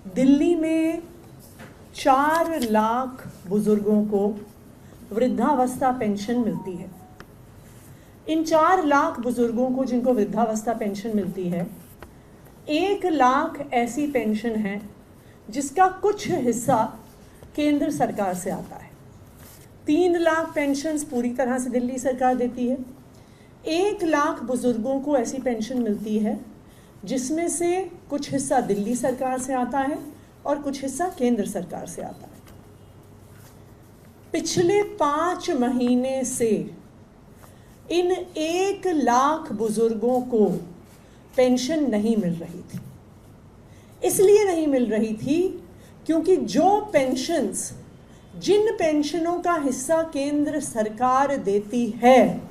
दिल्ली में 4 लाख बुजुर्गों को वृद्धावस्था पेंशन मिलती है। इन 4 लाख बुजुर्गों को जिनको वृद्धावस्था पेंशन मिलती है, 1 लाख ऐसी पेंशन है जिसका कुछ हिस्सा केंद्र सरकार से आता है। 3 लाख पेंशन्स पूरी तरह से दिल्ली सरकार देती है। 1 लाख बुजुर्गों को ऐसी पेंशन मिलती है जिसमें से कुछ हिस्सा दिल्ली सरकार से आता है और कुछ हिस्सा केंद्र सरकार से आता है। पिछले 5 महीने से इन 1 लाख बुजुर्गों को पेंशन नहीं मिल रही थी। इसलिए नहीं मिल रही थी क्योंकि जिन पेंशनों का हिस्सा केंद्र सरकार देती है,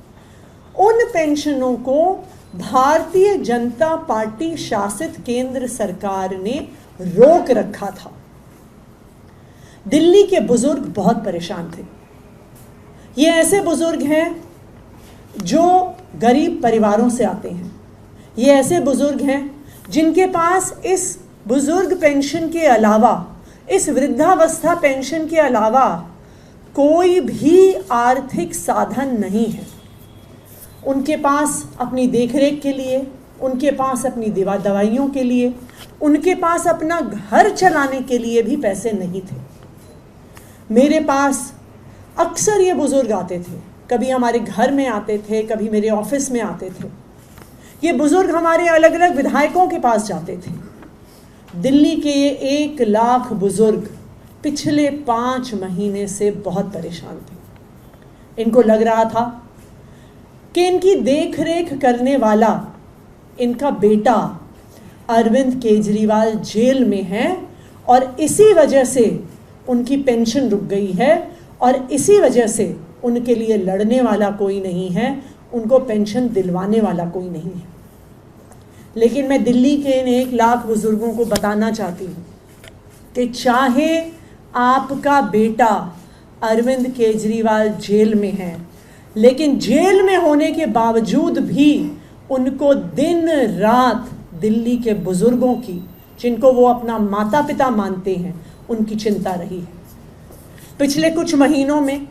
उन पेंशनों को भारतीय जनता पार्टी शासित केंद्र सरकार ने रोक रखा था। दिल्ली के बुजुर्ग बहुत परेशान थे। ये ऐसे बुजुर्ग हैं जो गरीब परिवारों से आते हैं। ये ऐसे बुजुर्ग हैं जिनके पास इस बुजुर्ग पेंशन के अलावा, इस वृद्धावस्था पेंशन के अलावा कोई भी आर्थिक साधन नहीं है। उनके पास अपनी देखरेख के लिए, उनके पास अपनी दवाइयों के लिए, उनके पास अपना घर चलाने के लिए भी पैसे नहीं थे। मेरे पास अक्सर ये बुजुर्ग आते थे, कभी हमारे घर में आते थे, कभी मेरे ऑफिस में आते थे। ये बुजुर्ग हमारे अलग अलग विधायकों के पास जाते थे। दिल्ली के ये 1 लाख बुजुर्ग पिछले 5 महीने से बहुत परेशान थे। इनको लग रहा था कि इनकी देखरेख करने वाला इनका बेटा अरविंद केजरीवाल जेल में है और इसी वजह से उनकी पेंशन रुक गई है और इसी वजह से उनके लिए लड़ने वाला कोई नहीं है, उनको पेंशन दिलवाने वाला कोई नहीं है। लेकिन मैं दिल्ली के इन 1 लाख बुजुर्गों को बताना चाहती हूँ कि चाहे आपका बेटा अरविंद केजरीवाल जेल में है, लेकिन जेल में होने के बावजूद भी उनको दिन रात दिल्ली के बुजुर्गों की, जिनको वो अपना माता पिता मानते हैं, उनकी चिंता रही है। पिछले कुछ महीनों में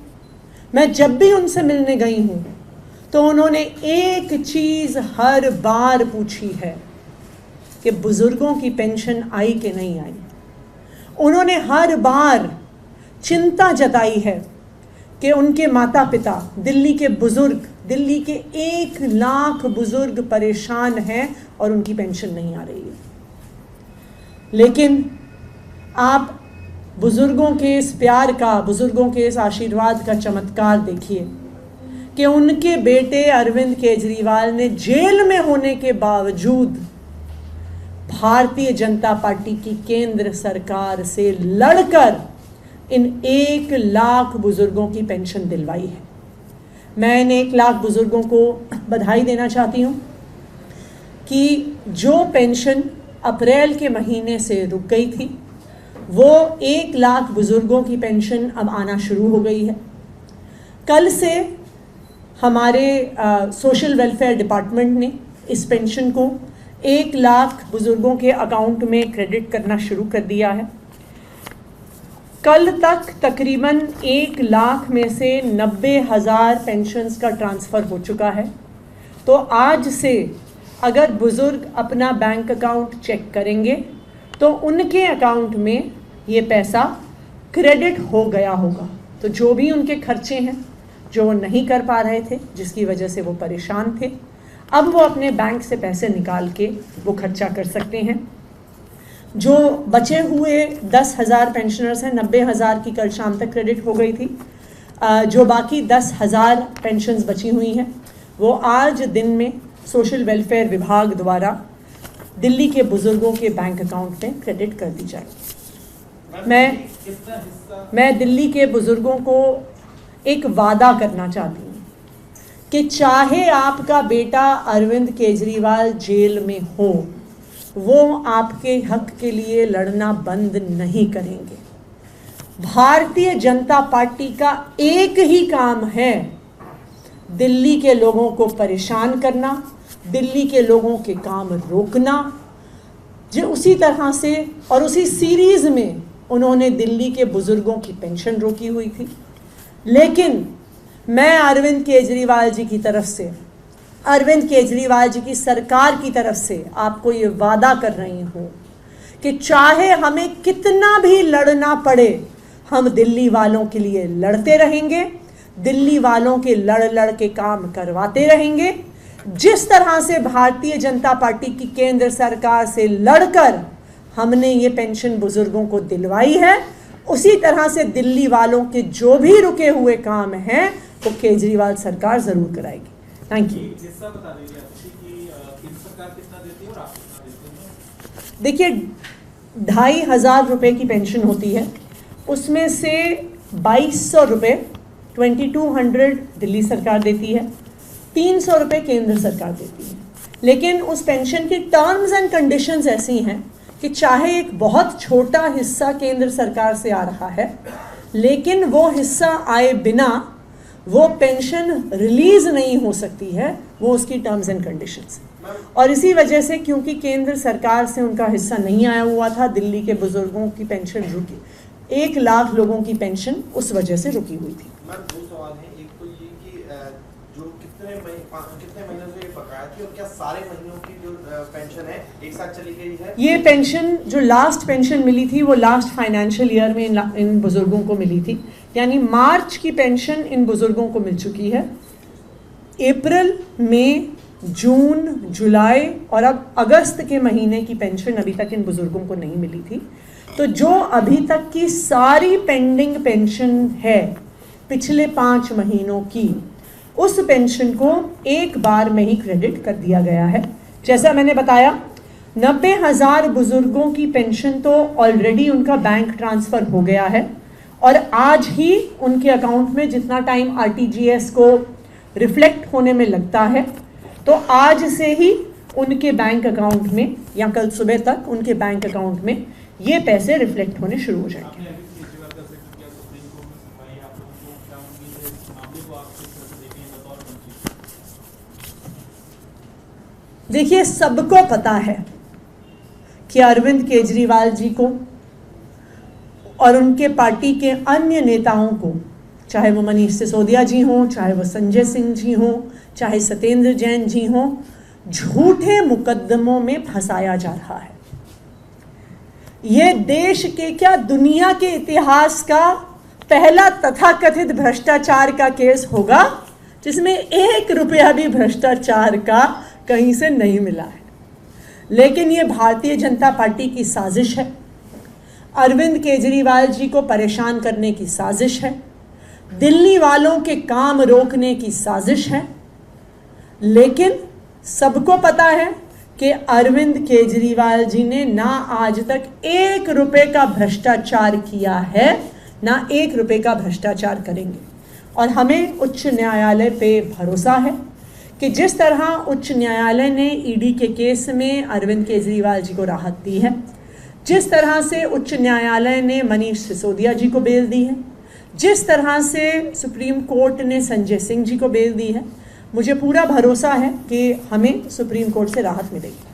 मैं जब भी उनसे मिलने गई हूँ तो उन्होंने एक चीज़ हर बार पूछी है कि बुजुर्गों की पेंशन आई कि नहीं आई। उन्होंने हर बार चिंता जताई है कि उनके माता पिता, दिल्ली के बुजुर्ग, दिल्ली के 1 लाख बुजुर्ग परेशान हैं और उनकी पेंशन नहीं आ रही है। लेकिन आप बुजुर्गों के इस प्यार का, बुजुर्गों के इस आशीर्वाद का चमत्कार देखिए कि उनके बेटे अरविंद केजरीवाल ने जेल में होने के बावजूद भारतीय जनता पार्टी की केंद्र सरकार से लड़कर इन 1 लाख बुजुर्गों की पेंशन दिलवाई है। मैं इन 1 लाख बुजुर्गों को बधाई देना चाहती हूँ कि जो पेंशन अप्रैल के महीने से रुक गई थी, वो 1 लाख बुजुर्गों की पेंशन अब आना शुरू हो गई है। कल से हमारे सोशल वेलफेयर डिपार्टमेंट ने इस पेंशन को 1 लाख बुजुर्गों के अकाउंट में क्रेडिट करना शुरू कर दिया है। कल तक तकरीबन 1 लाख में से 90,000 पेंशन्स का ट्रांसफ़र हो चुका है। तो आज से अगर बुज़ुर्ग अपना बैंक अकाउंट चेक करेंगे तो उनके अकाउंट में ये पैसा क्रेडिट हो गया होगा। तो जो भी उनके खर्चे हैं, जो वो नहीं कर पा रहे थे, जिसकी वजह से वो परेशान थे, अब वो अपने बैंक से पैसे निकाल के वो खर्चा कर सकते हैं। जो बचे हुए 10,000 पेंशनर्स हैं, 90,000 की कल शाम तक क्रेडिट हो गई थी। जो बाकी 10,000 पेंशन्स बची हुई हैं, वो आज दिन में सोशल वेलफेयर विभाग द्वारा दिल्ली के बुजुर्गों के बैंक अकाउंट में क्रेडिट कर दी जाएगी। मैं दिल्ली के बुजुर्गों को एक वादा करना चाहती हूँ कि चाहे आपका बेटा अरविंद केजरीवाल जेल में हो, वो आपके हक के लिए लड़ना बंद नहीं करेंगे। भारतीय जनता पार्टी का एक ही काम है, दिल्ली के लोगों को परेशान करना, दिल्ली के लोगों के काम रोकना, जो उसी तरह से और उसी सीरीज़ में उन्होंने दिल्ली के बुज़ुर्गों की पेंशन रोकी हुई थी। लेकिन मैं अरविंद केजरीवाल जी की तरफ से, अरविंद केजरीवाल जी की सरकार की तरफ से आपको ये वादा कर रही हूँ कि चाहे हमें कितना भी लड़ना पड़े, हम दिल्ली वालों के लिए लड़ते रहेंगे, दिल्ली वालों के लड़ के काम करवाते रहेंगे। जिस तरह से भारतीय जनता पार्टी की केंद्र सरकार से लड़कर हमने ये पेंशन बुजुर्गों को दिलवाई है, उसी तरह से दिल्ली वालों के जो भी रुके हुए काम हैं वो केजरीवाल सरकार जरूर कराएगी। Thank you. देखिए, 2,500 रुपये की पेंशन होती है, उसमें से 2,200 रुपये 2200 दिल्ली सरकार देती है, 300 रुपये केंद्र सरकार देती है। लेकिन उस पेंशन की टर्म्स एंड कंडीशंस ऐसी हैं कि चाहे एक बहुत छोटा हिस्सा केंद्र सरकार से आ रहा है, लेकिन वो हिस्सा आए बिना वो पेंशन रिलीज़ नहीं हो सकती है, वो उसकी टर्म्स एंड कंडीशंस। और इसी वजह से, क्योंकि केंद्र सरकार से उनका हिस्सा नहीं आया हुआ था, दिल्ली के बुजुर्गों की पेंशन रुकी, 1 लाख लोगों की पेंशन उस वजह से रुकी हुई थी। मैम, 2 सवाल हैं। एक तो ये कि जो कितने महीनों से ये बकाया थी और क्या सारे महीनों की जो पेंशन है एक साथ चली गई है? ये पेंशन, जो लास्ट पेंशन मिली थी वो लास्ट फाइनेंशियल ईयर में इन बुजुर्गों को मिली थी, यानी मार्च की पेंशन इन बुजुर्गों को मिल चुकी है। अप्रैल, मई, जून, जुलाई और अब अगस्त के महीने की पेंशन अभी तक इन बुजुर्गों को नहीं मिली थी। तो जो अभी तक की सारी पेंडिंग पेंशन है पिछले 5 महीनों की, उस पेंशन को एक बार में ही क्रेडिट कर दिया गया है। जैसा मैंने बताया, 90,000 बुजुर्गों की पेंशन तो ऑलरेडी उनका बैंक ट्रांसफ़र हो गया है और आज ही उनके अकाउंट में, जितना टाइम आरटीजीएस को रिफ्लेक्ट होने में लगता है, तो आज से ही उनके बैंक अकाउंट में या कल सुबह तक उनके बैंक अकाउंट में ये पैसे रिफ्लेक्ट होने शुरू हो जाएंगे। देखिए, सबको पता है कि अरविंद केजरीवाल जी को और उनके पार्टी के अन्य नेताओं को, चाहे वो मनीष सिसोदिया जी हों, चाहे वो संजय सिंह जी हों, चाहे सत्येंद्र जैन जी हों, झूठे मुकदमों में फंसाया जा रहा है। ये देश के क्या, दुनिया के इतिहास का पहला तथाकथित भ्रष्टाचार का केस होगा जिसमें 1 रुपया भी भ्रष्टाचार का कहीं से नहीं मिला है। लेकिन ये भारतीय जनता पार्टी की साजिश है, अरविंद केजरीवाल जी को परेशान करने की साजिश है, दिल्ली वालों के काम रोकने की साजिश है। लेकिन सबको पता है कि अरविंद केजरीवाल जी ने ना आज तक 1 रुपये का भ्रष्टाचार किया है, ना 1 रुपये का भ्रष्टाचार करेंगे। और हमें उच्च न्यायालय पे भरोसा है कि जिस तरह उच्च न्यायालय ने ईडी के केस में अरविंद केजरीवाल जी को राहत दी है, जिस तरह से उच्च न्यायालय ने मनीष सिसोदिया जी को बेल दी है, जिस तरह से सुप्रीम कोर्ट ने संजय सिंह जी को बेल दी है, मुझे पूरा भरोसा है कि हमें सुप्रीम कोर्ट से राहत मिलेगी।